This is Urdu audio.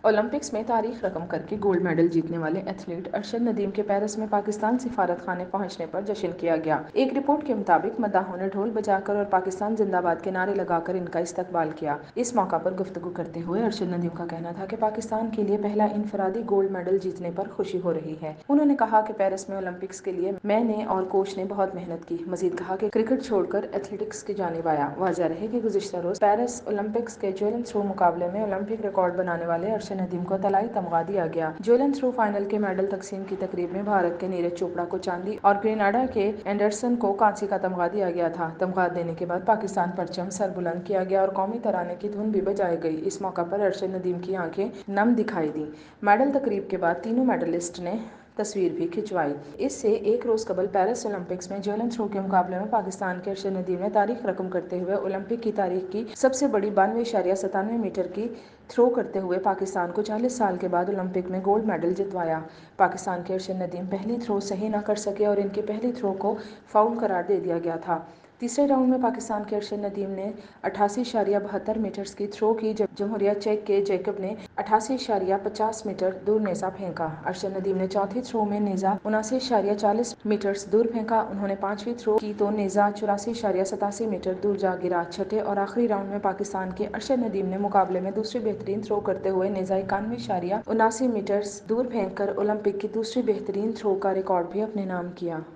اولمپکس میں تاریخ رقم کرکے گولڈ میڈل جیتنے والے ایتھلیٹ ارشد ندیم کے پیرس میں پاکستان سفارت خانے پہنچنے پر جشن کیا گیا۔ ایک رپورٹ کے مطابق مداحوں نے ڈھول بجا کر اور پاکستان زندہ باد کے نعرے لگا کر ان کا استقبال کیا۔ اس موقع پر گفتگو کرتے ہوئے ارشد ندیم کا کہنا تھا کہ پاکستان کے لیے پہلا انفرادی گولڈ میڈل جیتنے پر خوشی ہو رہی ہے۔ انہوں نے کہا کہ پیرس میں اولمپکس کے لیے میں نے اور کوچ نے بہت محنت کی۔ مزید کہا کہ کرکٹ چھوڑ کر ایتھلیٹکس کی جانب آیا۔ واضح رہے کہ گزشتہ روز پیرس اولمپکس کے جیولن تھرو مقابلے میں اولمپک ریکارڈ بنانے والے ارشد ندیم کو طلائی تمغہ دیا گیا۔ جیولن تھرو فائنل کے میڈل تقسیم کی تقریب میں بھارت کے نیرج چوپڑا کو چاندی اور گریناڈا کے اینڈرسن کو کانسی کا تمغہ دیا گیا تھا۔ تمغہ دینے کے بعد پاکستان پرچم سر بلند کیا گیا اور قومی ترانے کی دھن بھی بجائی گئی۔ اس موقع پر ارشد ندیم کی آنکھیں نم دکھائی دیں۔ میڈل تقریب کے بعد تینوں میڈلسٹ نے تصویر بھی کھنچوائی۔ اس سے ایک روز قبل پیرس اولمپکس میں جیولن تھرو کے مقابلے میں پاکستان کے ارشد ندیم نے تاریخ رقم کرتے ہوئے اولمپک کی تاریخ کی سب سے بڑی 92.97 میٹر کی تھرو کرتے ہوئے پاکستان کو 40 سال کے بعد اولمپک میں گولڈ میڈل جتوایا۔ پاکستان کے ارشد ندیم پہلی تھرو صحیح نہ کر سکے اور ان کی پہلی تھرو کو فاؤل قرار دے دیا گیا تھا۔ تیسرے راؤنڈ میں پاکستان کے ارشد ندیم نے 88.72 میٹر کی تھرو کی جب جمہوریہ چیک کے جیکب نے 88.50 میٹر دور نیزہ پھینکا۔ ارشد ندیم نے چوتھی تھرو میں نیزہ 79.40 میٹر دور پھینکا۔ انہوں نے پانچویں تھرو کی تو نیزہ 84.87 میٹر دور جا گرا۔ چھٹے اور آخری راؤنڈ میں پاکستان کے ارشد ندیم نے مقابلے میں دوسری بہترین تھرو کرتے ہوئے نیزہ 91.79 میٹر دور پھینک کر اولمپک کی دوسری بہترین تھرو کا ریکارڈ بھی اپنے نام کیا۔